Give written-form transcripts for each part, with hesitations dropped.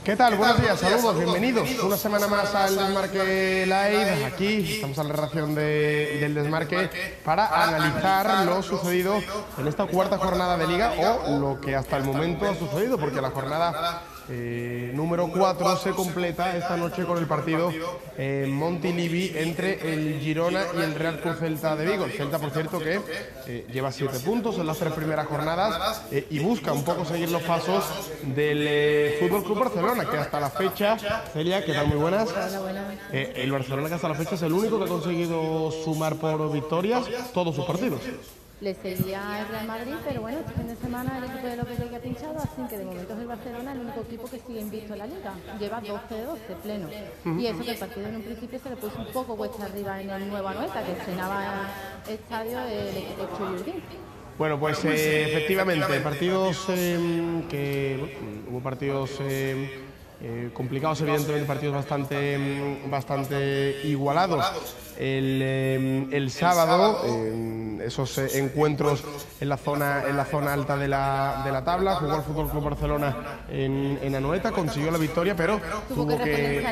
¿Qué tal? Buenos días, saludos, bienvenidos una semana más al Desmarque Live. Aquí estamos en la redacción del Desmarque para analizar lo sucedido en esta cuarta jornada de Liga o lo que hasta el momento ha sucedido, porque la jornada número 4 se completa esta noche con el partido en Montilivi entre el Girona y el Real Club Celta de Vigo. El Celta, por cierto, que lleva 7 puntos en las 3 primeras jornadas y busca un poco seguir los pasos del Fútbol Club Barcelona, que hasta la fecha, Celia, ¿qué tal? Muy buenas. El Barcelona, que hasta la fecha es el único que ha conseguido sumar por victorias todos sus partidos. Le seguía el Real Madrid, pero bueno, este fin de semana el equipo de Lopetegui ha pinchado, así que de momento es el Barcelona el único equipo que sigue invicto en la Liga. Lleva 12 de 12 pleno. Y eso que el partido en un principio se le puso un poco cuesta arriba en el Nuevo Anoeta, que estrenaba estadio el equipo Chuyurdín. Bueno, pues efectivamente, partidos hubo partidos complicados, evidentemente, partidos bastante igualados. El sábado, esos encuentros en la zona alta de la tabla, jugó el Fútbol Club Barcelona en Anoeta, consiguió la victoria, pero tuvo que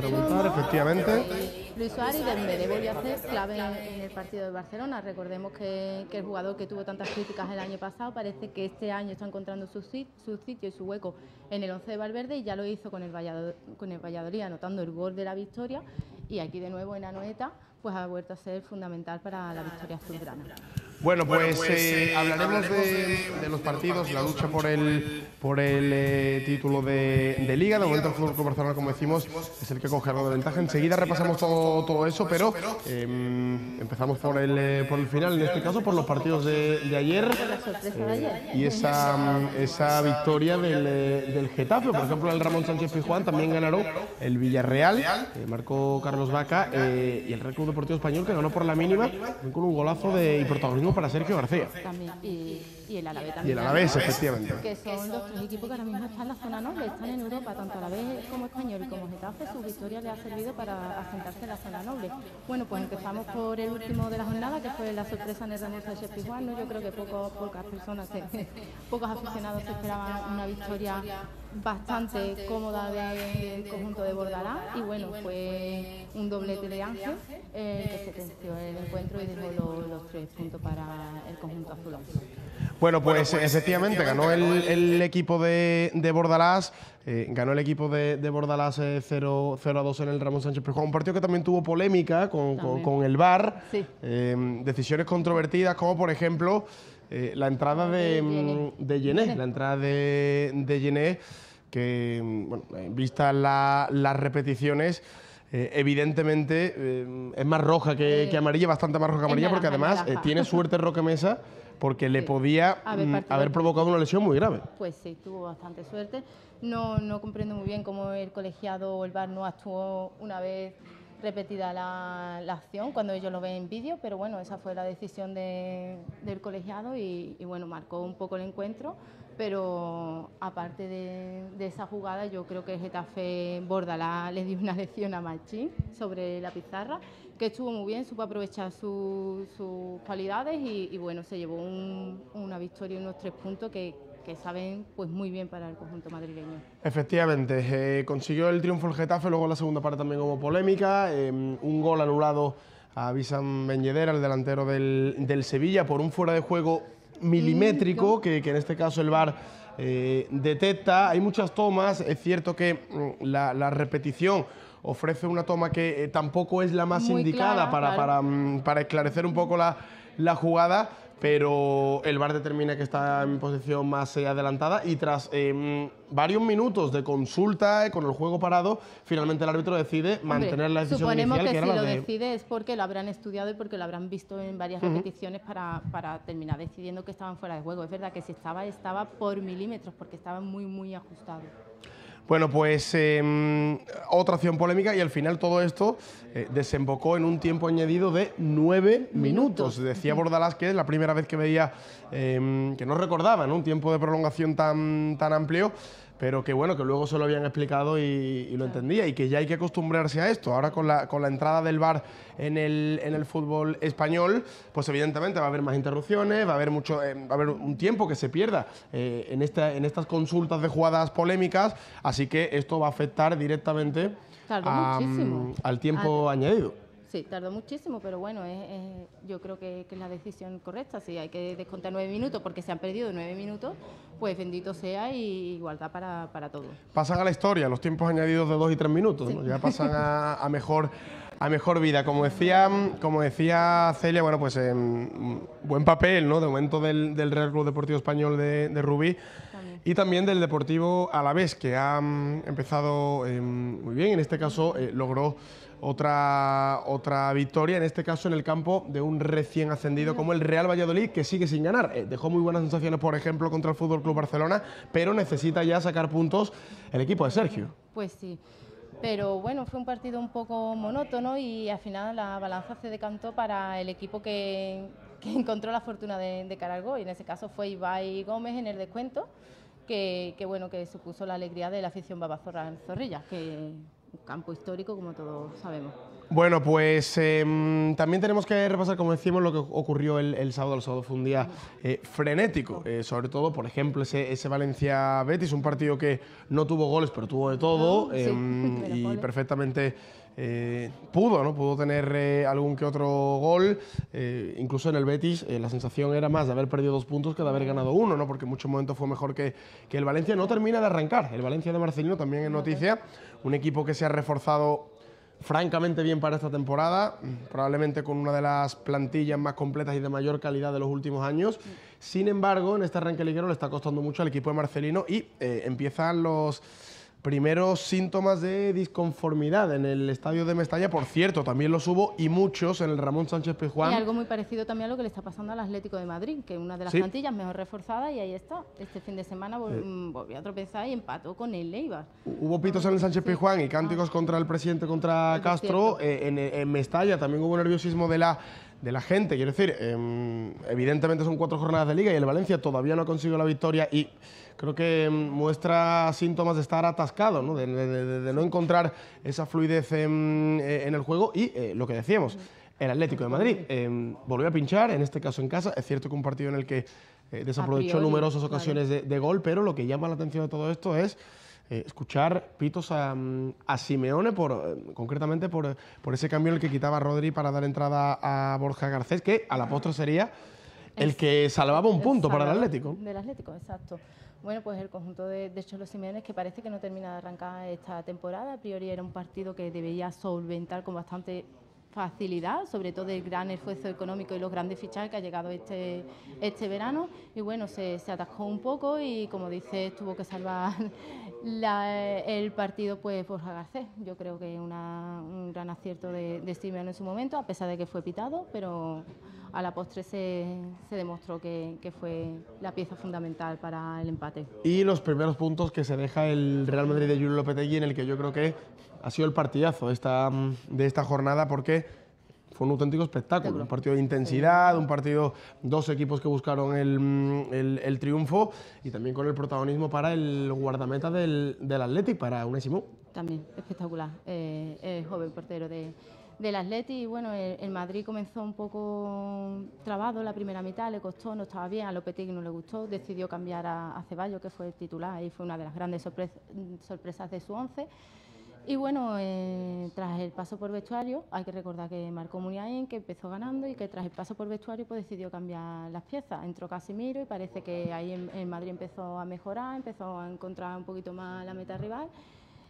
remontar, efectivamente. Luis Suárez y Dembélé volvió a ser clave en el partido de Barcelona. Recordemos que el jugador que tuvo tantas críticas el año pasado parece que este año está encontrando su sitio y su hueco en el 11 de Valverde, y ya lo hizo con el Valladolid, anotando el gol de la victoria, y aquí de nuevo en Anoeta pues ha vuelto a ser fundamental para la victoria azulgrana. Bueno, pues hablaremos de los partidos, la lucha por el título de Liga. De momento el Fútbol Club Barcelona, como decimos, es el que coge algo de ventaja. Enseguida repasamos todo eso, pero empezamos por el final, en este caso por los partidos de ayer. La sorpresa de ayer. Y esa victoria del Getafe. Por ejemplo, el Ramón Sánchez Pizjuán también ganaron el Villarreal, marcó Carlos Vaca, y el Real Club Deportivo Español, que ganó por la mínima con un golazo y protagonismo para Sergio García. También, y el Alavés también. Y el Alavés, efectivamente. Que son los tres equipos que ahora mismo están en la zona noble, están en Europa, tanto Alavés como Español y como Getafe. Su victoria le ha servido para asentarse en la zona noble. Bueno, pues empezamos por el último de la jornada, que fue la sorpresa en el Ramón Sánchez Pizjuán. Yo creo que pocas personas, pocos aficionados se esperaban una victoria bastante cómoda del conjunto de Bordalás, y bueno, fue un doblete de Ángel que sentenció el encuentro y dejó los 3 puntos para el conjunto azulón. Bueno, pues efectivamente ganó el equipo de Bordalás. Ganó el equipo de Bordalás 0-2 en el Ramón Sánchez Pizjuán. Un partido que también tuvo polémica con el VAR. Sí. Decisiones controvertidas, como por ejemplo la entrada de Yené. La entrada de Yené, que, bueno, vista las repeticiones, evidentemente es más roja que amarilla, bastante más roja que amarilla, porque además tiene suerte Roque Mesa, porque le podía haber provocado una lesión muy grave. Pues sí, tuvo bastante suerte. No comprendo muy bien cómo el colegiado o el VAR no actuó una vez repetida la acción, cuando ellos lo ven en vídeo, pero bueno, esa fue la decisión del colegiado y bueno, marcó un poco el encuentro. Pero aparte de esa jugada, yo creo que el Getafe Bordalás le dio una lección a Machín sobre la pizarra, que estuvo muy bien, supo aprovechar sus cualidades y bueno, se llevó una victoria y unos 3 puntos que saben pues muy bien para el conjunto madrileño. Efectivamente, consiguió el triunfo el Getafe. Luego en la segunda parte también hubo polémica, un gol anulado a Wissam Ben Yedder, el delantero del Sevilla, por un fuera de juego milimétrico que en este caso el VAR detecta. Hay muchas tomas, es cierto que la repetición ofrece una toma que tampoco es la más muy indicada para esclarecer un poco la jugada, pero el VAR determina que está en posición más adelantada, y tras varios minutos de consulta con el juego parado, finalmente el árbitro decide mantener la decisión inicial, que era si la lo decide es porque lo habrán estudiado y porque lo habrán visto en varias repeticiones para terminar decidiendo que estaban fuera de juego. Es verdad que si estaba por milímetros, porque estaba muy ajustado. Bueno, pues otra acción polémica, y al final todo esto desembocó en un tiempo añadido de 9 minutos. Decía Bordalás que es la primera vez que veía, que no recordaba, ¿no?, un tiempo de prolongación tan amplio, pero que bueno, que luego se lo habían explicado y lo entendía, y que ya hay que acostumbrarse a esto. Ahora con la entrada del VAR en el fútbol español, pues evidentemente va a haber más interrupciones, va a haber un tiempo que se pierda en estas consultas de jugadas polémicas, así que esto va a afectar directamente al tiempo añadido. Sí, tardó muchísimo, pero bueno, yo creo que es la decisión correcta. Si hay que descontar 9 minutos porque se han perdido 9 minutos, pues bendito sea, y igualdad para todos. Pasan a la historia los tiempos añadidos de 2 y 3 minutos, sí, ¿no? Ya pasan a mejor vida. Como decía Celia, bueno, pues buen papel, ¿no?, de momento del Real Club Deportivo Español de Rubí. Y también del Deportivo Alavés, que ha empezado muy bien. En este caso logró otra victoria, en este caso en el campo de un recién ascendido como el Real Valladolid, que sigue sin ganar. Dejó muy buenas sensaciones, por ejemplo, contra el Fútbol Club Barcelona, pero necesita ya sacar puntos el equipo de Sergio. Pues sí, pero bueno, fue un partido un poco monótono y al final la balanza se decantó para el equipo que encontró la fortuna de cara al gol. Y en ese caso fue Ibai Gómez en el descuento, que bueno, que supuso la alegría de la afición babazorra en Zorrilla, que un campo histórico, como todos sabemos. Bueno, pues también tenemos que repasar, como decimos, lo que ocurrió el sábado. El sábado fue un día frenético, sobre todo, por ejemplo, ese Valencia-Betis, un partido que no tuvo goles, pero tuvo de todo, y perfectamente pudo tener algún que otro gol. Incluso en el Betis la sensación era más de haber perdido 2 puntos que de haber ganado 1, ¿no?, porque en muchos momentos fue mejor que el Valencia. No termina de arrancar el Valencia de Marcelino, también en noticia, un equipo que se ha reforzado francamente bien para esta temporada, probablemente con una de las plantillas más completas y de mayor calidad de los últimos años. Sin embargo, en este arranque liguero le está costando mucho al equipo de Marcelino y empiezan los primeros síntomas de disconformidad en el estadio de Mestalla. Por cierto, también los hubo, y muchos, en el Ramón Sánchez Pizjuán. Y algo muy parecido también a lo que le está pasando al Atlético de Madrid, que es una de las plantillas mejor reforzadas, y ahí está. Este fin de semana volvió a tropezar y empató con el Eibar. Hubo pitos en el Sánchez Pizjuán y cánticos contra el presidente, contra Castro. En Mestalla también hubo nerviosismo de la gente. Quiero decir, evidentemente son 4 jornadas de liga y el Valencia todavía no ha conseguido la victoria, y creo que muestra síntomas de estar atascado, ¿no?, de no encontrar esa fluidez en el juego. Y lo que decíamos, el Atlético de Madrid volvió a pinchar, en este caso en casa. Es cierto que un partido en el que desaprovechó numerosas ocasiones de gol, pero lo que llama la atención de todo esto es escuchar pitos a Simeone, concretamente por ese cambio en el que quitaba a Rodri para dar entrada a Borja Garcés, que a la postre sería el que salvaba un punto para el Atlético. Del Atlético, exacto. Bueno, pues el conjunto de Cholo Simeone, que parece que no termina de arrancar esta temporada. A priori era un partido que debía solventar con bastante facilidad, sobre todo el gran esfuerzo económico y los grandes fichajes que ha llegado este verano. Y bueno, se atascó un poco y, como dices, tuvo que salvar el partido pues Borja Garcés. Yo creo que un gran acierto de Simeone en su momento, a pesar de que fue pitado, pero a la postre se demostró que fue la pieza fundamental para el empate. Y los primeros puntos que se deja el Real Madrid de Julio Lopetegui, en el que yo creo que ha sido el partidazo de esta jornada, porque fue un auténtico espectáculo, un partido de intensidad, un partido, 2 equipos que buscaron el triunfo, y también con el protagonismo para el guardameta del Athletic, para Unai Simón. También espectacular, el joven portero del Athletic. Y bueno, el Madrid comenzó un poco trabado la primera mitad, le costó, no estaba bien, a Lopetegui no le gustó, decidió cambiar a Ceballos, que fue el titular, y fue una de las grandes sorpresas de su once. Y bueno, tras el paso por vestuario, hay que recordar que marcó Muniain, que empezó ganando, y que tras el paso por vestuario pues decidió cambiar las piezas. Entró Casemiro y parece que ahí en Madrid empezó a mejorar, empezó a encontrar un poquito más la meta rival.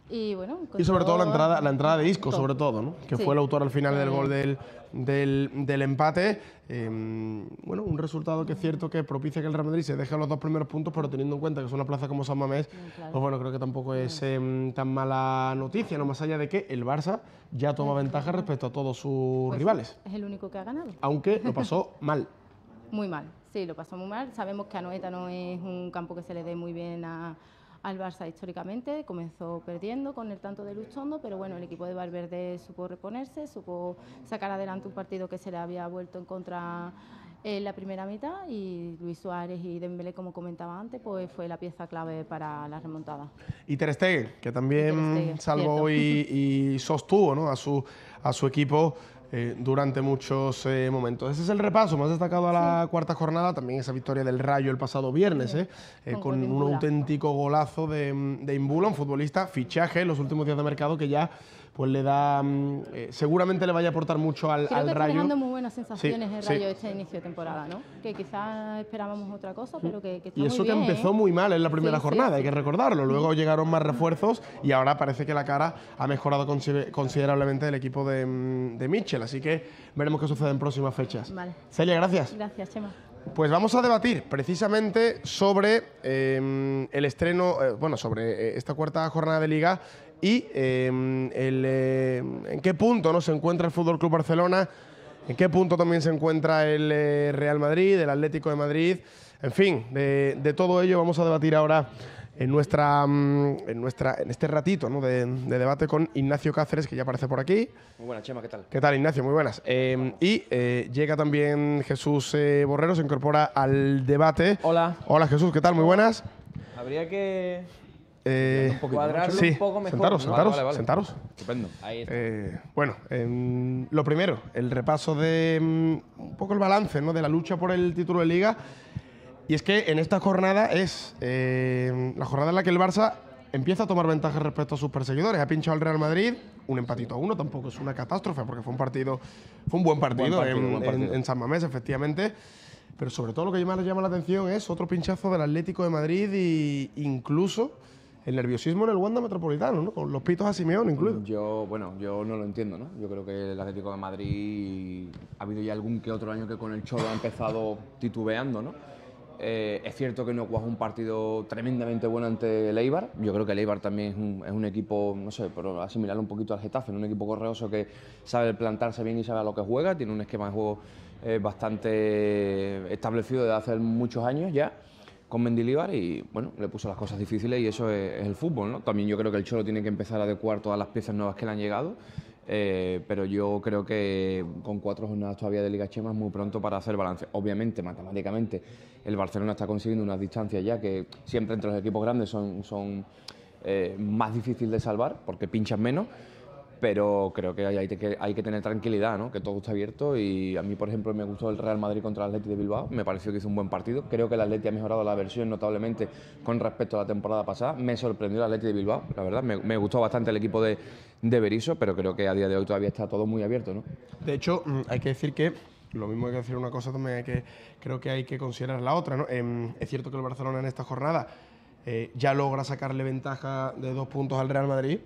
Y bueno, y sobre todo la entrada de Isco, sobre todo, ¿no?, que fue el autor al final del gol del empate. Bueno, un resultado que es cierto que propicia que el Real Madrid se deje los 2 primeros puntos, pero teniendo en cuenta que es una plaza como San Mamés, pues bueno, creo que tampoco es tan mala noticia, no más allá de que el Barça ya toma ventaja respecto a todos sus rivales. Es el único que ha ganado. Aunque lo pasó mal. Muy mal, sí, lo pasó muy mal. Sabemos que Anoeta no es un campo que se le dé muy bien al Barça históricamente. Comenzó perdiendo con el tanto de Lustondo, pero bueno, el equipo de Valverde supo reponerse, supo sacar adelante un partido que se le había vuelto en contra en la primera mitad, y Luis Suárez y Dembélé, como comentaba antes, pues fue la pieza clave para la remontada. Y Ter Stegen, que también salvó y sostuvo, ¿no?, a su equipo durante muchos momentos. Ese es el repaso más destacado a la cuarta jornada. También esa victoria del Rayo el pasado viernes, con un auténtico golazo de Imbula, un futbolista fichaje en los últimos días de mercado que ya pues le da, seguramente le vaya a aportar mucho al Creo que está Rayo. dejando muy buenas sensaciones el Rayo este inicio de temporada, ¿no? Que quizás esperábamos otra cosa, pero que está muy bien. Y eso que empezó muy mal en la primera jornada, hay que recordarlo. Luego llegaron más refuerzos y ahora parece que la cara ha mejorado considerablemente el equipo de Mitchell. Así que veremos qué sucede en próximas fechas. Vale. Celia, gracias. Gracias, Chema. Pues vamos a debatir precisamente sobre el estreno, sobre esta cuarta jornada de Liga y en qué punto, ¿no?, se encuentra el Fútbol Club Barcelona, en qué punto también se encuentra el Real Madrid, el Atlético de Madrid. En fin, de todo ello vamos a debatir ahora en este ratito, ¿no?, de debate con Ignacio Cáceres, que ya aparece por aquí. Muy buenas, Chema, ¿qué tal? ¿Qué tal, Ignacio? Muy buenas. Llega también Jesús Borrero, se incorpora al debate. Hola. Hola, Jesús, ¿qué tal? Muy buenas. Habría que cuadrarlo un poco mejor. Sentaros, Vale. sentaros. Estupendo. Ahí está. Lo primero, el repaso de un poco el balance, ¿no?, de la lucha por el título de Liga. Y es que en esta jornada es la jornada en la que el Barça empieza a tomar ventaja respecto a sus perseguidores. Ha pinchado al Real Madrid, un empatito a 1, tampoco es una catástrofe, porque fue un buen partido en San Mamés, efectivamente. Pero sobre todo lo que más le llama la atención es otro pinchazo del Atlético de Madrid e incluso el nerviosismo en el Wanda Metropolitano, ¿no?, con los pitos a Simeone incluido. Yo no lo entiendo, ¿no? Yo creo que el Atlético de Madrid ha habido ya algún que otro año que con el Cholo ha empezado titubeando, ¿no? Es cierto que no cuajó un partido tremendamente bueno ante el Eibar. Yo creo que el Eibar también es un equipo, no sé, pero asimilarlo un poquito al Getafe, ¿no?, un equipo correoso que sabe plantarse bien y sabe a lo que juega, tiene un esquema de juego bastante establecido desde hace muchos años ya, con Mendilibar, y bueno, le puso las cosas difíciles, y eso es el fútbol, ¿no? También yo creo que el Cholo tiene que empezar a adecuar todas las piezas nuevas que le han llegado, pero yo creo que con 4 jornadas todavía de Liga, Chema, es muy pronto para hacer balance. Obviamente, matemáticamente, el Barcelona está consiguiendo unas distancias ya que siempre entre los equipos grandes son más difíciles de salvar porque pinchan menos. Pero creo que hay que tener tranquilidad, ¿no?, que todo está abierto. Y a mí, por ejemplo, me gustó el Real Madrid contra el Atleti de Bilbao, me pareció que hizo un buen partido. Creo que el Atleti ha mejorado la versión notablemente con respecto a la temporada pasada. Me sorprendió el Atleti de Bilbao, la verdad, me gustó bastante el equipo de Berizzo, pero creo que a día de hoy todavía está todo muy abierto, ¿no? De hecho, hay que decir que lo mismo que decir una cosa, también creo que hay que considerar la otra, ¿no? Es cierto que el Barcelona en esta jornada ya logra sacarle ventaja de 2 puntos al Real Madrid,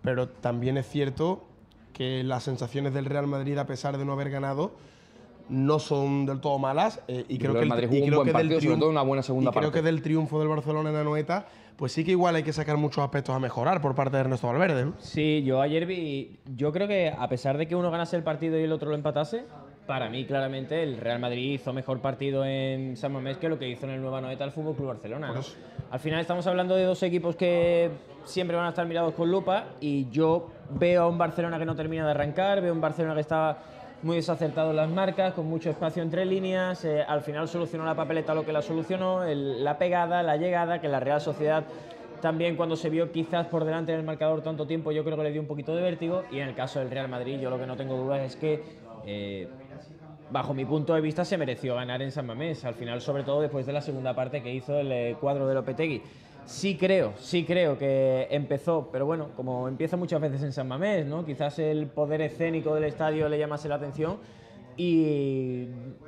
pero también es cierto que las sensaciones del Real Madrid, a pesar de no haber ganado, no son del todo malas. Y creo que el Madrid jugó un buen partido, sobre todo una buena segunda parte. Creo que del triunfo del Barcelona en Anoeta, pues sí que igual hay que sacar muchos aspectos a mejorar por parte de Ernesto Valverde, ¿no? Sí, yo ayer yo creo que a pesar de que uno ganase el partido y el otro lo empatase, para mí claramente el Real Madrid hizo mejor partido en San Mamés que lo que hizo en el Nueva Anoeta el FC Barcelona, ¿no? Al final estamos hablando de 2 equipos que siempre van a estar mirados con lupa, y yo veo a un Barcelona que no termina de arrancar, veo a un Barcelona que está muy desacertado en las marcas, con mucho espacio entre líneas. Al final solucionó la papeleta lo que la solucionó, la pegada, la llegada, que la Real Sociedad también, cuando se vio quizás por delante del marcador tanto tiempo, yo creo que le dio un poquito de vértigo. Y en el caso del Real Madrid, yo lo que no tengo dudas es que bajo mi punto de vista se mereció ganar en San Mamés, al final, sobre todo después de la segunda parte que hizo el cuadro de Lopetegui. Sí creo que empezó, pero bueno, como empieza muchas veces en San Mamés, ¿no?, quizás el poder escénico del estadio le llamase la atención, y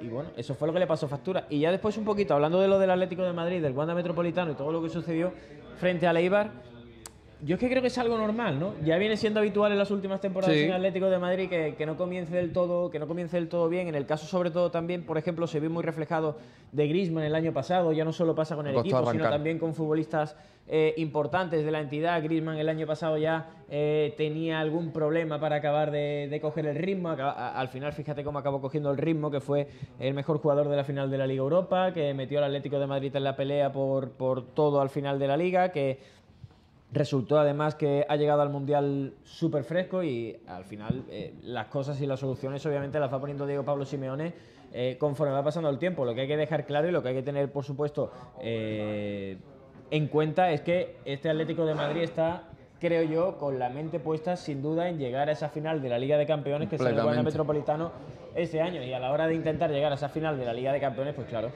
bueno, eso fue lo que le pasó factura. Y ya después, un poquito hablando de lo del Atlético de Madrid, del Wanda Metropolitano y todo lo que sucedió frente al Eibar, yo es que creo que es algo normal, ¿no? Ya viene siendo habitual en las últimas temporadas en el Atlético de Madrid que no comience del todo bien. En el caso, sobre todo, también, por ejemplo, se vio muy reflejado de Griezmann el año pasado. Ya no solo pasa con el equipo, sino también con futbolistas importantes de la entidad. Griezmann el año pasado ya tenía algún problema para acabar de coger el ritmo. Al final, fíjate cómo acabó cogiendo el ritmo, que fue el mejor jugador de la final de la Liga Europa, que metió al Atlético de Madrid en la pelea por todo al final de la Liga, que Resultó además que ha llegado al Mundial súper fresco y al final las cosas y las soluciones obviamente las va poniendo Diego Pablo Simeone conforme va pasando el tiempo. Lo que hay que dejar claro y lo que hay que tener, por supuesto, en cuenta es que este Atlético de Madrid está, creo yo, con la mente puesta sin duda en llegar a esa final de la Liga de Campeones que es el Wanda Metropolitano este año, y a la hora de intentar llegar a esa final de la Liga de Campeones, pues claro,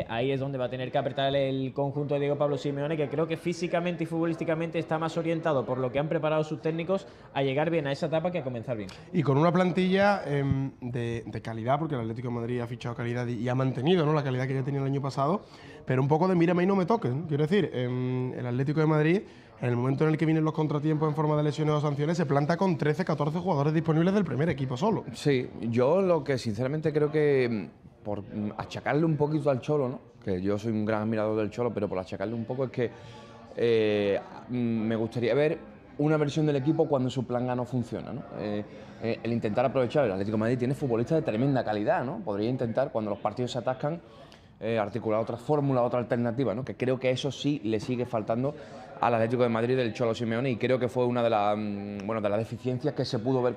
ahí es donde va a tener que apretar el conjunto de Diego Pablo Simeone, que creo que físicamente y futbolísticamente está más orientado por lo que han preparado sus técnicos a llegar bien a esa etapa que a comenzar bien. Y con una plantilla de calidad, porque el Atlético de Madrid ha fichado calidad y ha mantenido, ¿no?, la calidad que ya tenía el año pasado, pero un poco de mírame y no me toques, ¿no? Quiero decir, el Atlético de Madrid, en el momento en el que vienen los contratiempos en forma de lesiones o sanciones, se planta con 13, 14 jugadores disponibles del primer equipo solo. Sí, yo lo que sinceramente creo que, por achacarle un poquito al Cholo, ¿no?, que yo soy un gran admirador del Cholo, pero por achacarle un poco es que me gustaría ver una versión del equipo cuando su plan A no funciona, ¿no? El intentar aprovechar, el Atlético de Madrid tiene futbolistas de tremenda calidad, ¿no? Podría intentar, cuando los partidos se atascan, articular otra fórmula, otra alternativa, ¿no? Que creo que eso sí le sigue faltando al Atlético de Madrid del Cholo Simeone, y creo que fue una de las deficiencias que se pudo ver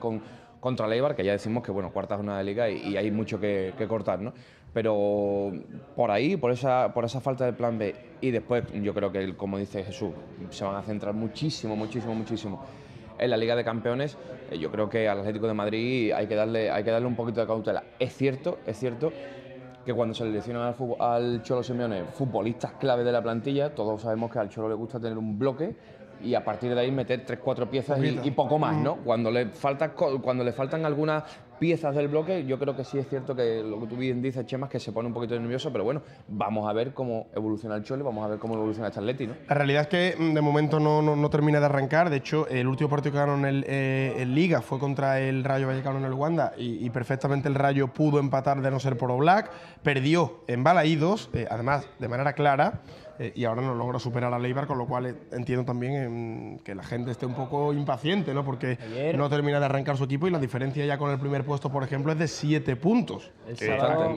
contra el Eibar, que ya decimos que, bueno, cuarta jornada de Liga y hay mucho que cortar, ¿no? Pero por ahí, por esa falta de plan B, y después yo creo que, como dice Jesús, se van a centrar muchísimo en la Liga de Campeones. Yo creo que al Atlético de Madrid hay que darle un poquito de cautela. Es cierto que cuando se le seleccionan al Cholo Simeone futbolistas clave de la plantilla, todos sabemos que al Cholo le gusta tener un bloque y a partir de ahí meter 3-4 piezas y poco más, ¿no? Cuando le faltan algunas piezas del bloque, yo creo que sí es cierto que lo que tú bien dices, Chema, es que se pone un poquito nervioso, pero bueno, vamos a ver cómo evoluciona el Cholo, vamos a ver cómo evoluciona este Atleti, ¿no? La realidad es que de momento no termina de arrancar. De hecho, el último partido que ganaron en Liga fue contra el Rayo Vallecano en el Wanda y perfectamente el Rayo pudo empatar de no ser por Oblak. Perdió en Balaídos, además de manera clara, y ahora no logra superar al Eibar, con lo cual entiendo también que la gente esté un poco impaciente, ¿no? Porque no termina de arrancar su equipo y la diferencia ya con el primer puesto, por ejemplo, es de 7 puntos.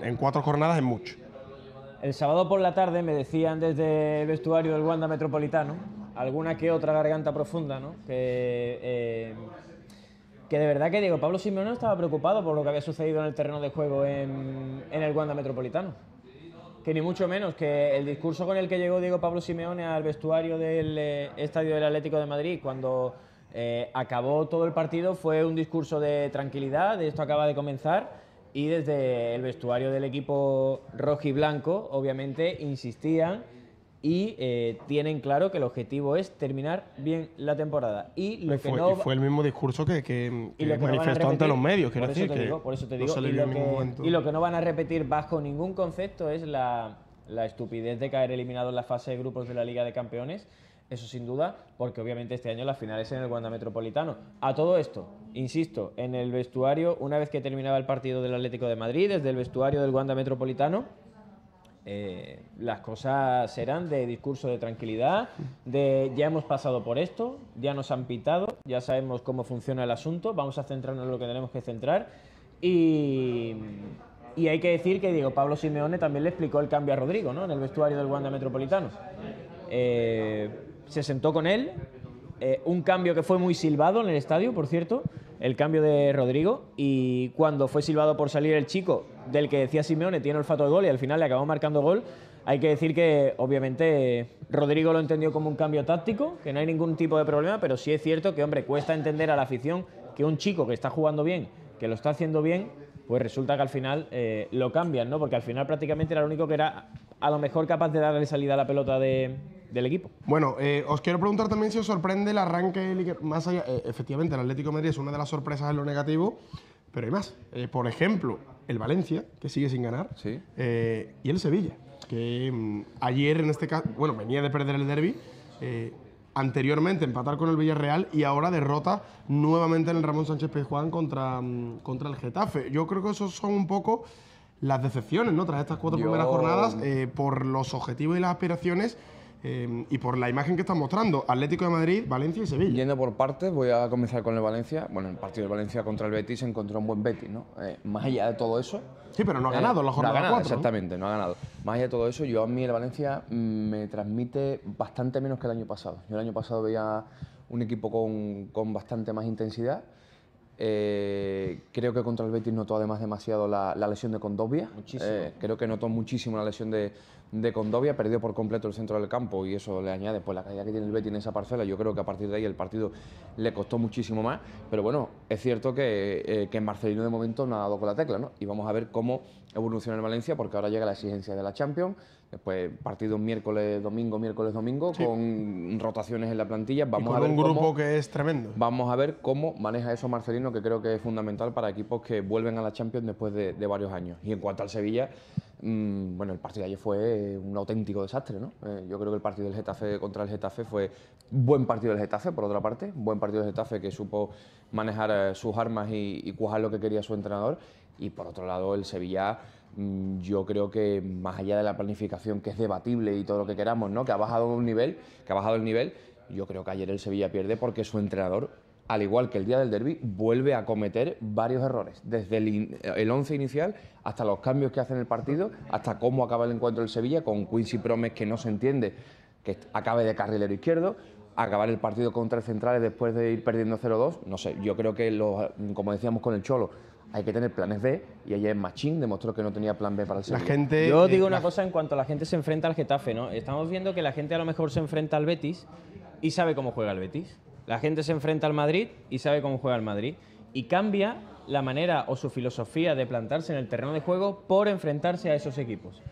En 4 jornadas es mucho. El sábado por la tarde me decían desde el vestuario del Wanda Metropolitano, alguna que otra garganta profunda, ¿no?, que de verdad que Diego Pablo Simeone estaba preocupado por lo que había sucedido en el terreno de juego en el Wanda Metropolitano. Que ni mucho menos, que el discurso con el que llegó Diego Pablo Simeone al vestuario del estadio del Atlético de Madrid cuando acabó todo el partido fue un discurso de tranquilidad, de esto acaba de comenzar, y desde el vestuario del equipo rojiblanco obviamente insistían y tienen claro que el objetivo es terminar bien la temporada. Y fue el mismo discurso que manifestó ante los medios, quiero decir. Por eso te digo, y lo que no van a repetir bajo ningún concepto es la estupidez de caer eliminados en la fase de grupos de la Liga de Campeones. Eso sin duda, porque obviamente este año las finales en el Wanda Metropolitano. A todo esto, insisto, en el vestuario, una vez que terminaba el partido del Atlético de Madrid, desde el vestuario del Wanda Metropolitano, las cosas eran de discurso de tranquilidad, de ya hemos pasado por esto, ya nos han pitado, ya sabemos cómo funciona el asunto, vamos a centrarnos en lo que tenemos que centrar, y hay que decir que Diego Pablo Simeone también le explicó el cambio a Rodrigo, ¿no?, en el vestuario del Wanda Metropolitano. Se sentó con él, un cambio que fue muy silbado en el estadio, por cierto, el cambio de Rodrigo, y cuando fue silbado por salir el chico del que decía Simeone tiene olfato de gol y al final le acabó marcando gol, hay que decir que obviamente Rodrigo lo entendió como un cambio táctico, que no hay ningún tipo de problema, pero sí es cierto que, hombre, cuesta entender a la afición que un chico que está jugando bien, que lo está haciendo bien, pues resulta que al final lo cambian, ¿no? Porque al final prácticamente era el único que era a lo mejor capaz de darle salida a la pelota del equipo. Bueno, os quiero preguntar también si os sorprende el arranque, más allá, efectivamente el Atlético de Madrid es una de las sorpresas en lo negativo, pero hay más. Por ejemplo, el Valencia, que sigue sin ganar, sí. Y el Sevilla, que ayer en este caso, bueno, venía de perder el derbi, anteriormente empatar con el Villarreal y ahora derrota nuevamente en el Ramón Sánchez Pizjuán contra el Getafe. Yo creo que esos son un poco las decepciones, ¿no?, tras estas 4 primeras jornadas, por los objetivos y las aspiraciones y por la imagen que están mostrando, Atlético de Madrid, Valencia y Sevilla. Yendo por partes, voy a comenzar con el Valencia. Bueno, el partido del Valencia contra el Betis se encontró un buen Betis, ¿no? Más allá de todo eso... Sí, pero no ha ganado la jornada 4, exactamente, ¿no? Ha ganado. Más allá de todo eso, a mí el Valencia me transmite bastante menos que el año pasado. Yo el año pasado veía un equipo con bastante más intensidad. Creo que contra el Betis notó además demasiado la lesión de Condovia. Muchísimo. Creo que notó muchísimo la lesión de Condovia, perdió por completo el centro del campo y eso le añade pues la calidad que tiene el Betis en esa parcela. Yo creo que a partir de ahí el partido le costó muchísimo más, pero bueno, es cierto que Marcelino de momento no ha dado con la tecla, ¿no? Y vamos a ver cómo evoluciona el Valencia, porque ahora llega la exigencia de la Champions, después partido miércoles, domingo, sí, con rotaciones en la plantilla. Vamos y con a ver un grupo cómo, que es tremendo. Vamos a ver cómo maneja eso Marcelino, que creo que es fundamental para equipos que vuelven a la Champions después de varios años. Y en cuanto al Sevilla, bueno, el partido de ayer fue un auténtico desastre, ¿no? Yo creo que el partido del Getafe contra el Getafe fue buen partido del Getafe, por otra parte, buen partido del Getafe que supo manejar sus armas y cuajar lo que quería su entrenador. Y por otro lado, el Sevilla, yo creo que más allá de la planificación, que es debatible y todo lo que queramos, ¿no? Que ha bajado el nivel, yo creo que ayer el Sevilla pierde porque su entrenador, al igual que el día del derbi, vuelve a cometer varios errores, desde el 11 inicial hasta los cambios que hace en el partido, hasta cómo acaba el encuentro del Sevilla, con Quincy Promes, que no se entiende que acabe de carrilero izquierdo, acabar el partido con 3 centrales después de ir perdiendo 0-2, no sé, yo creo que, como decíamos con el Cholo, hay que tener planes B, y ayer Machín demostró que no tenía plan B para el Sevilla. Yo digo una cosa en cuanto a la gente se enfrenta al Getafe, ¿no? Estamos viendo que la gente a lo mejor se enfrenta al Betis y sabe cómo juega el Betis. La gente se enfrenta al Madrid y sabe cómo juega el Madrid. Y cambia la manera o su filosofía de plantarse en el terreno de juego por enfrentarse a esos equipos.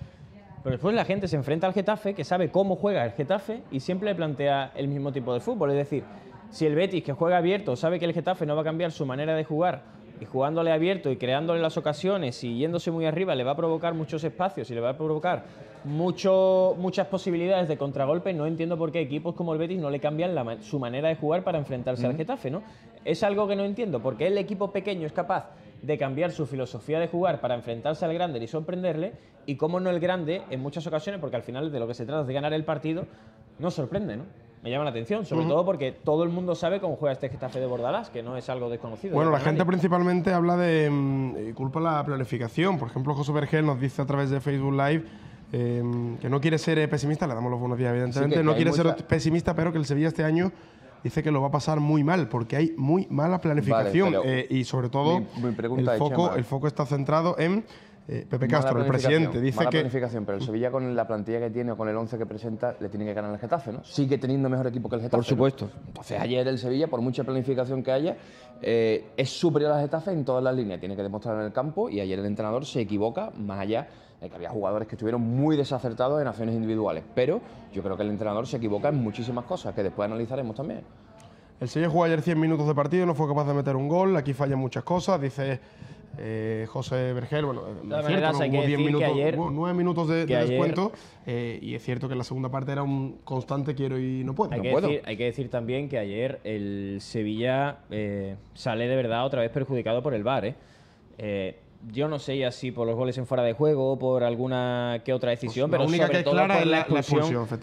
Pero después la gente se enfrenta al Getafe, que sabe cómo juega el Getafe y siempre le plantea el mismo tipo de fútbol. Es decir, si el Betis, que juega abierto, sabe que el Getafe no va a cambiar su manera de jugar, y jugándole abierto y creándole las ocasiones y yéndose muy arriba, le va a provocar muchos espacios y le va a provocar muchas posibilidades de contragolpe, no entiendo por qué equipos como el Betis no le cambian su manera de jugar para enfrentarse al Getafe, ¿no? Es algo que no entiendo, porque el equipo pequeño es capaz de cambiar su filosofía de jugar para enfrentarse al grande y sorprenderle, y cómo no el grande, en muchas ocasiones, porque al final de lo que se trata es de ganar el partido, no sorprende, ¿no? Me llama la atención, sobre todo porque todo el mundo sabe cómo juega este Getafe de Bordalás, que no es algo desconocido. Bueno, la gente principalmente habla de culpa la planificación. Por ejemplo, José Vergel nos dice a través de Facebook Live que no quiere ser pesimista, le damos los buenos días evidentemente, no quiere ser pesimista, pero que el Sevilla este año dice que lo va a pasar muy mal, porque hay muy mala planificación, y sobre todo el foco está centrado en Pepe Castro, el presidente, dice mala que... planificación, pero el Sevilla con la plantilla que tiene o con el 11 que presenta le tiene que ganar al Getafe, ¿no? Sigue teniendo mejor equipo que el Getafe. Por supuesto. ¿No? Entonces ayer el Sevilla, por mucha planificación que haya, es superior al Getafe en todas las líneas, tiene que demostrarlo en el campo, y ayer el entrenador se equivoca, más allá de que había jugadores que estuvieron muy desacertados en acciones individuales, pero yo creo que el entrenador se equivoca en muchísimas cosas que después analizaremos también. El Sevilla jugó ayer 100 minutos de partido, no fue capaz de meter un gol, aquí fallan muchas cosas, dice José Vergel, bueno, es cierto, no hubo 10 minutos, hubo 9 minutos de descuento, y es cierto que en la segunda parte era un constante quiero y no puedo. Hay que decir también que ayer el Sevilla sale de verdad otra vez perjudicado por el VAR, yo no sé ya si por los goles en fuera de juego o por alguna que otra decisión, pues pero única sobre que todo clara por es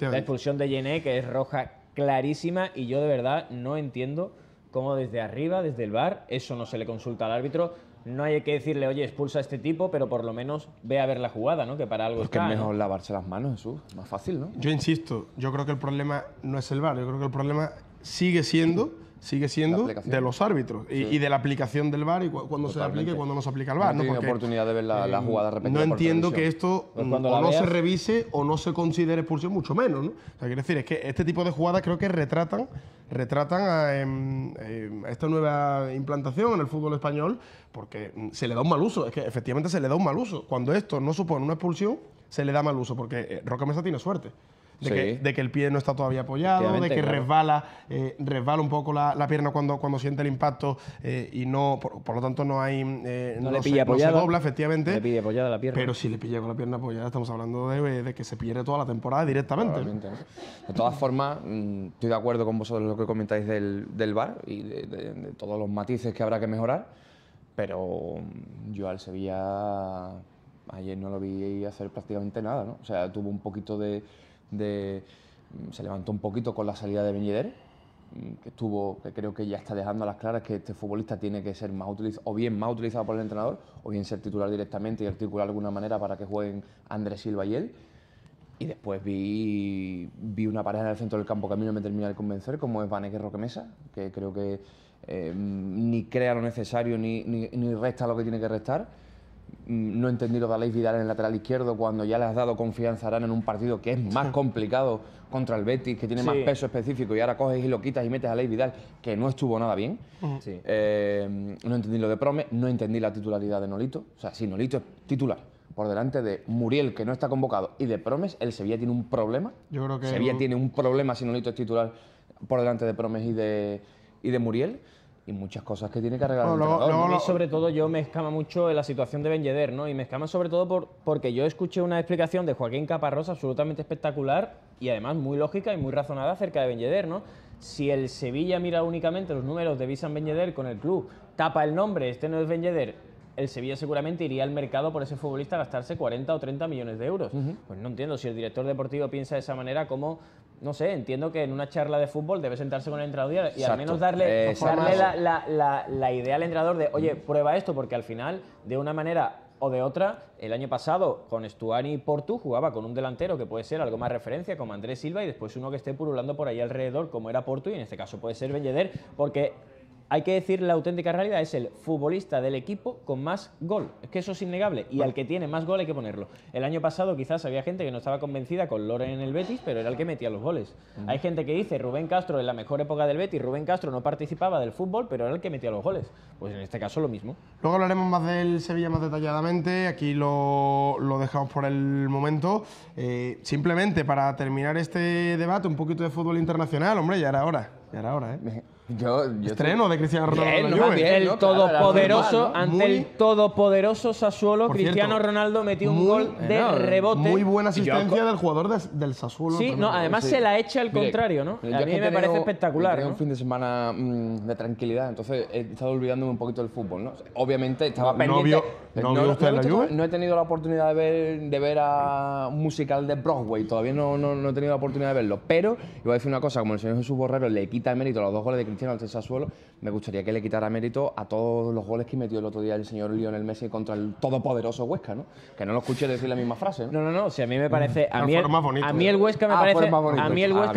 la expulsión de Yené, que es roja clarísima, y yo de verdad no entiendo cómo desde arriba, desde el VAR, eso no se le consulta al árbitro. No hay que decirle, oye, expulsa a este tipo, pero por lo menos ve a ver la jugada, ¿no? Que para algo está, es mejor lavarse las manos, Jesús, más fácil, ¿no? Yo insisto, yo creo que el problema no es el VAR, yo creo que el problema sigue siendo de los árbitros y de la aplicación del VAR, y cuando se aplica y cuando no se aplica el VAR. No tiene oportunidad de ver la jugada repetida. No entiendo que esto o no se revise o no se considere expulsión, mucho menos, ¿no? O sea, quiero decir, es que este tipo de jugadas creo que retratan a esta nueva implantación en el fútbol español, porque se le da un mal uso, es que efectivamente se le da un mal uso. Cuando esto no supone una expulsión, se le da mal uso, porque Roca Mesa tiene suerte. De que el pie no está todavía apoyado, de que resbala un poco la pierna cuando siente el impacto, y no, por lo tanto no hay no le pilla apoyada, no se dobla, efectivamente. No le pilla apoyada la pierna. Pero si le pilla con la pierna apoyada, estamos hablando de que se pierde toda la temporada directamente. ¿No? De todas formas, estoy de acuerdo con vosotros en lo que comentáis del VAR y de todos los matices que habrá que mejorar, pero yo al Sevilla ayer no lo vi hacer prácticamente nada, ¿no? O sea, tuvo un poquito de Se levantó un poquito con la salida de Ben Yedder, que creo que ya está dejando a las claras que este futbolista tiene que ser más utilizado, o bien más utilizado por el entrenador, o bien ser titular directamente y articular de alguna manera para que jueguen Andrés Silva y él. Y después vi una pareja en el centro del campo que a mí no me termina de convencer, como es Vaneque Roque Mesa, que creo que ni crea lo necesario ni resta lo que tiene que restar. No he entendido a Aleix Vidal en el lateral izquierdo cuando ya le has dado confianza a Arana en un partido que es más complicado contra el Betis, que tiene más peso específico, y ahora coges y lo quitas y metes a Aleix Vidal, que no estuvo nada bien. No entendí lo de Promes, no entendí la titularidad de Nolito. O sea, si Nolito es titular por delante de Muriel, que no está convocado, y de Promes, el Sevilla tiene un problema. Yo creo que Sevilla tiene un problema si Nolito es titular por delante de Promes y de Muriel. Y muchas cosas que tiene que arreglar el entrenador. A mí, sobre todo, yo me escama mucho en la situación de Ben Yedder, ¿no? Y me escama sobre todo porque yo escuché una explicación de Joaquín Caparrós absolutamente espectacular y además muy lógica y muy razonada acerca de Ben Yedder, ¿no? Si el Sevilla mira únicamente los números de Wissam Ben Yedder con el club, tapa el nombre, este no es Ben Yedder, el Sevilla seguramente iría al mercado por ese futbolista a gastarse 40 o 30 millones de euros. Pues no entiendo, si el director deportivo piensa de esa manera, ¿cómo? No sé, entiendo que en una charla de fútbol debe sentarse con el entrenador y al menos darle la idea al entrenador de, oye, prueba esto, porque al final, de una manera o de otra, el año pasado con Stuani y Portu jugaba con un delantero que puede ser algo más referencia, como Andrés Silva, y después uno que esté purulando por ahí alrededor, como era Portu, y en este caso puede ser Ben Yedder, porque hay que decir, la auténtica realidad es el futbolista del equipo con más gol. Es que eso es innegable. Y al que tiene más gol hay que ponerlo. El año pasado quizás había gente que no estaba convencida con Loren en el Betis, pero era el que metía los goles. Hay gente que dice, Rubén Castro en la mejor época del Betis, Rubén Castro no participaba del fútbol, pero era el que metía los goles. Pues en este caso lo mismo. Luego hablaremos más del Sevilla más detalladamente. Aquí lo dejamos por el momento. Simplemente para terminar este debate, un poquito de fútbol internacional. Hombre, ya era hora. Ya era hora, ¿eh? Yo estreno de Cristiano Ronaldo. El todopoderoso, ante el todopoderoso Sassuolo, Cristiano Ronaldo metió un gol de rebote. Muy buena asistencia del jugador del Sassuolo. Sí, no, además se la echa al contrario, ¿no? A mí me parece espectacular. He un fin de semana de tranquilidad, entonces he estado olvidándome un poquito del fútbol, ¿no? Obviamente estaba pendiente. ¿No vio usted la Juve? No he tenido la oportunidad de ver a un musical de Broadway, todavía no he tenido la oportunidad de verlo, pero iba a decir una cosa, como el señor Jesús Borrero le quita el mérito a los 2 goles de Cristiano al Sassuolo, me gustaría que le quitara mérito a todos los goles que metió el otro día el señor Lionel Messi contra el todopoderoso Huesca, ¿no? Que no lo escuché decir la misma frase, ¿no? No, si a mí me parece... A mí el Huesca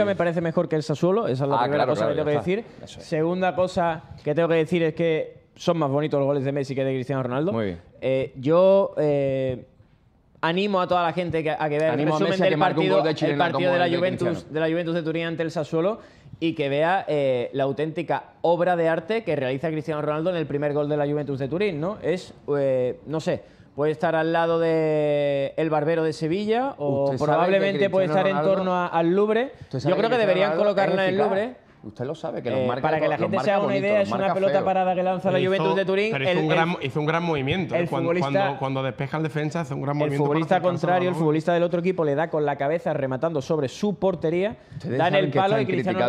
me parece mejor que el Sassuolo, esa es la primera cosa que tengo que decir. Segunda cosa que tengo que decir es que son más bonitos los goles de Messi que de Cristiano Ronaldo. Muy bien. Yo animo a toda la gente a que vea el resumen del partido de la Juventus de Turín ante el Sassuolo y que vea la auténtica obra de arte que realiza Cristiano Ronaldo en el primer gol de la Juventus de Turín, ¿no? Es, no sé, puede estar al lado de El Barbero de Sevilla o probablemente puede estar en torno al Louvre. Yo creo que deberían colocarla en el Louvre. Usted lo sabe, que los marca, para que la gente se haga una idea, es una pelota parada que lanza la Juventus de Turín. Pero hizo un gran movimiento. Cuando despeja el defensa, hace un gran movimiento. El futbolista contrario, el futbolista del otro equipo, le da con la cabeza rematando sobre su portería, da en el palo y Cristiano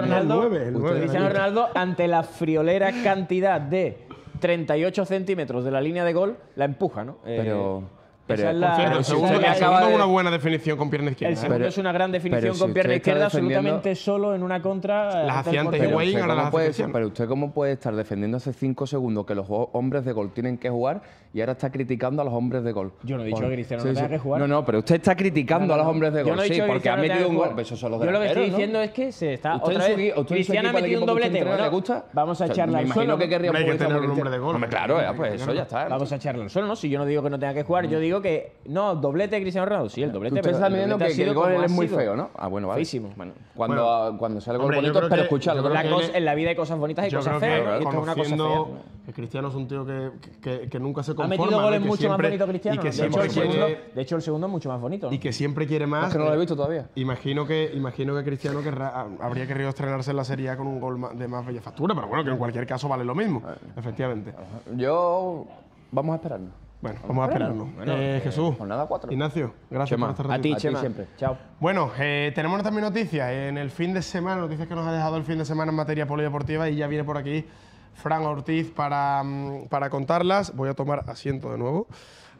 Ronaldo, ante la friolera cantidad de 38 centímetros de la línea de gol, la empuja, ¿no? El segundo es una buena definición con pierna izquierda. El segundo es una gran definición con pierna izquierda, absolutamente solo en una contra. Las hacía antes Higuaín, ahora las hace. Pero usted cómo puede estar defendiendo hace 5 segundos que los hombres de gol tienen que jugar y ahora está criticando a los hombres de gol. Yo no he dicho que Cristiano no tenga que jugar. No, pero usted está criticando a los hombres de gol. Sí, porque ha metido un gol. Eso son los Yo lo que estoy diciendo es que se está otra vez. Cristiano ha metido un doblete. ¿Le gusta? Vamos a echarle al suelo. Me imagino que querría tener un hombre de gol. Hombre, claro, pues eso ya está. Vamos a echarle al suelo, ¿no? Si yo no digo que no tenga que jugar, yo digo que no, doblete de Cristiano Ronaldo. Sí, el doblete. Usted está midiendo que el gol es muy feo, ¿no? Ah, bueno, vale. Feísimo. Bueno, cuando sale el gol bonito, pero escucharlo. En la vida hay cosas bonitas y cosas feas. Esto es una cosa fea. Que Cristiano es un tío que nunca se conforma. Ha metido goles mucho más bonitos Cristiano. De hecho, el segundo es mucho más bonito. Y que siempre quiere más. Es que no lo he visto todavía. Imagino que Cristiano habría querido estrenarse en la Serie A con un gol de más bella factura, pero bueno, que en cualquier caso vale lo mismo, efectivamente. Vamos a esperarnos. Bueno, vamos a esperarnos. Jesús. Jornada 4. Ignacio, gracias por estar aquí. A ti, Chema. Siempre. Chao. Bueno, tenemos también noticias en el fin de semana, noticias que nos ha dejado el fin de semana en materia polideportiva y ya viene por aquí Fran Ortiz para contarlas. Voy a tomar asiento de nuevo.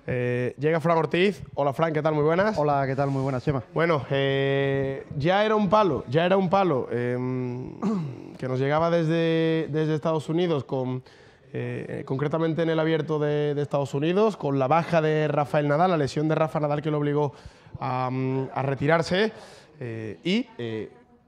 Llega Fran Ortiz. Hola Fran, ¿qué tal? Muy buenas. Hola, ¿qué tal? Muy buenas, Chema. Bueno, ya era un palo que nos llegaba desde Estados Unidos, concretamente en el Abierto de Estados Unidos, con la baja de Rafael Nadal, la lesión de Rafa Nadal que lo obligó a retirarse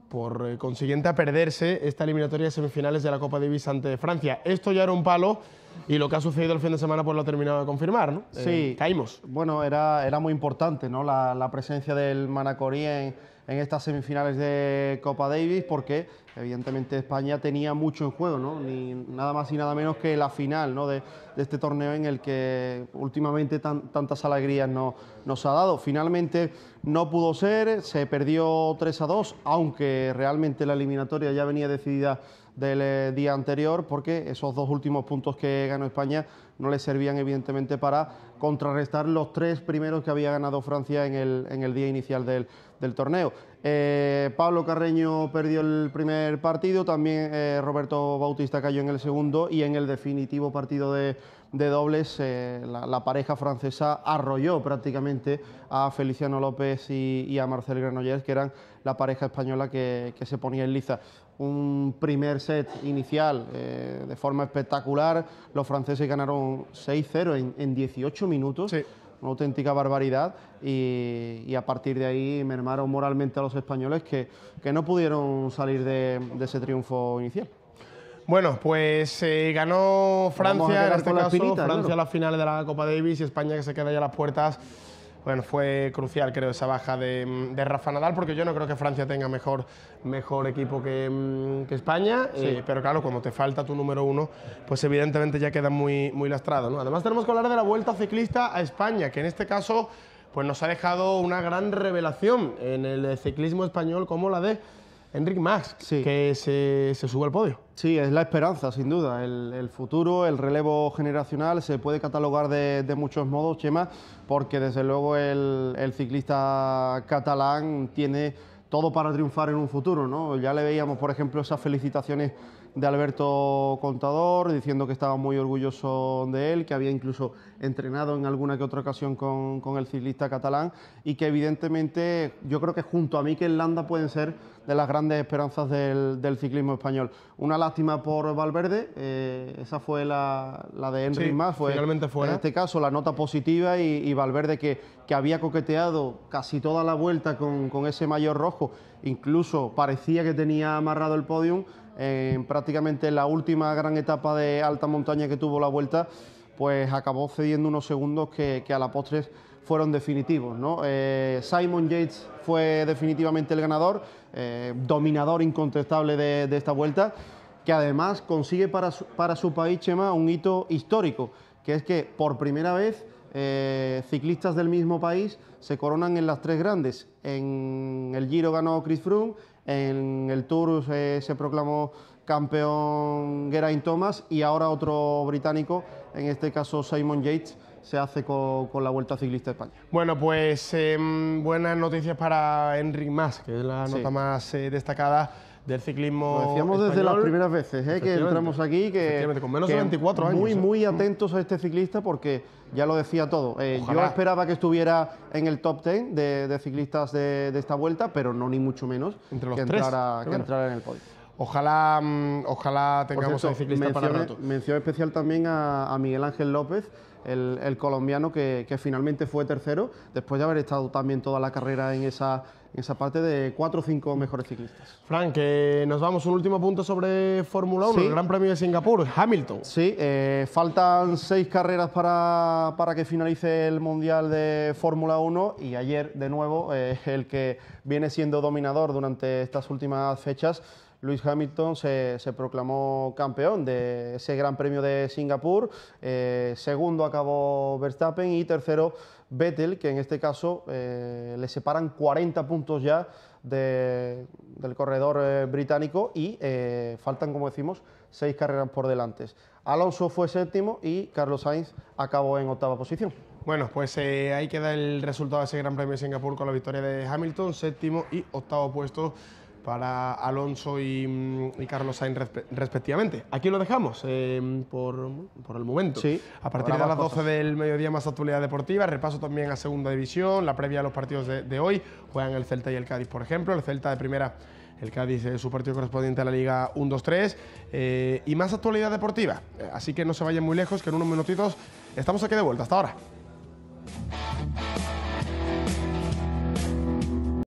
por consiguiente a perderse esta eliminatoria de semifinales de la Copa Davis ante Francia. Esto ya era un palo y lo que ha sucedido el fin de semana pues lo ha terminado de confirmar, ¿no? Sí. Caímos. Bueno, era muy importante, ¿no?, la presencia del Manacorí en estas semifinales de Copa Davis, porque evidentemente España tenía mucho en juego, ¿no? Ni nada más y nada menos que la final, ¿no?, de este torneo en el que últimamente tantas alegrías nos ha dado. Finalmente no pudo ser, se perdió 3-2, aunque realmente la eliminatoria ya venía decidida del día anterior, porque esos dos últimos puntos que ganó España no le servían evidentemente para contrarrestar los 3 primeros que había ganado Francia en el día inicial del torneo. Pablo Carreño perdió el primer partido, también Roberto Bautista cayó en el segundo, y en el definitivo partido de dobles la pareja francesa arrolló prácticamente a Feliciano López y a Marcel Granollers, que eran la pareja española que se ponía en liza. Un primer set inicial de forma espectacular. Los franceses ganaron 6-0 en 18 minutos. Sí. Una auténtica barbaridad, y a partir de ahí mermaron moralmente a los españoles que no pudieron salir de ese triunfo inicial. Bueno, pues ganó Francia, en este caso, Francia claro. La final de la Copa Davis, y España que se queda ya a las puertas. Bueno, fue crucial, creo, esa baja de Rafa Nadal, porque yo no creo que Francia tenga mejor equipo que España, sí. Pero claro, cuando te falta tu número 1, pues evidentemente ya queda muy lastrado, ¿no? Además tenemos que hablar de la Vuelta Ciclista a España, que en este caso pues nos ha dejado una gran revelación en el ciclismo español, como la de Enric Mas, sí, que se sube al podio. Sí, es la esperanza, sin duda. El futuro, el relevo generacional se puede catalogar de muchos modos, Chema, porque desde luego el ciclista catalán tiene todo para triunfar en un futuro, ¿no? Ya le veíamos, por ejemplo, esas felicitaciones de Alberto Contador, diciendo que estaba muy orgulloso de él, que había incluso entrenado en alguna que otra ocasión con el ciclista catalán, y que evidentemente yo creo que junto a Mikel Landa pueden ser de las grandes esperanzas del ciclismo español. Una lástima por Valverde, esa fue la de Enric Mas, fue finalmente fuera. En este caso la nota positiva, y Valverde que había coqueteado casi toda la vuelta con ese maillot rojo, incluso parecía que tenía amarrado el podium. Prácticamente la última gran etapa de alta montaña que tuvo la Vuelta, pues acabó cediendo unos segundos que a la postre fueron definitivos, ¿no? Simon Yates fue definitivamente el ganador, dominador incontestable de esta Vuelta, que además consigue para su país, Chema, un hito histórico, que es que por primera vez ciclistas del mismo país se coronan en las 3 grandes. En el Giro ganó Chris Froome, en el Tour se proclamó campeón Geraint Thomas, y ahora otro británico, en este caso Simon Yates, se hace con la Vuelta Ciclista a España. Bueno, pues buenas noticias para Enric Mas, que es la nota más destacada del cliclismo. Lo decíamos español. Desde las primeras veces que entramos aquí, con menos de 24 años. Muy atentos a este ciclista, porque ya lo decía todo. Yo esperaba que estuviera en el top 10 de ciclistas de esta Vuelta, pero no ni mucho menos entre los que entrara en el podio. Ojalá tengamos a ciclista para el rato. Mención especial también a Miguel Ángel López, el colombiano que finalmente fue tercero, después de haber estado también toda la carrera en esa parte de 4 o 5 mejores ciclistas. Frank, nos vamos un último punto sobre Fórmula 1, sí. El Gran Premio de Singapur, Hamilton. Sí, faltan 6 carreras para que finalice el Mundial de Fórmula 1, y ayer de nuevo el que viene siendo dominador durante estas últimas fechas, Lewis Hamilton, se proclamó campeón de ese Gran Premio de Singapur. Segundo acabó Verstappen, y tercero Vettel, que en este caso le separan 40 puntos ya del corredor británico, y faltan, como decimos, 6 carreras por delante. Alonso fue séptimo y Carlos Sainz acabó en 8ª posición. Bueno, pues ahí queda el resultado de ese Gran Premio de Singapur, con la victoria de Hamilton, séptimo y 8º puesto para Alonso y Carlos Sainz respectivamente. Aquí lo dejamos por el momento. Sí, a partir de las 12 del mediodía, más actualidad deportiva, repaso también a segunda división, la previa a los partidos de hoy. Juegan el Celta y el Cádiz, por ejemplo. El Celta de primera, el Cádiz su partido correspondiente a la Liga 1-2-3 y más actualidad deportiva. Así que no se vayan muy lejos, que en unos minutitos estamos aquí de vuelta. Hasta ahora.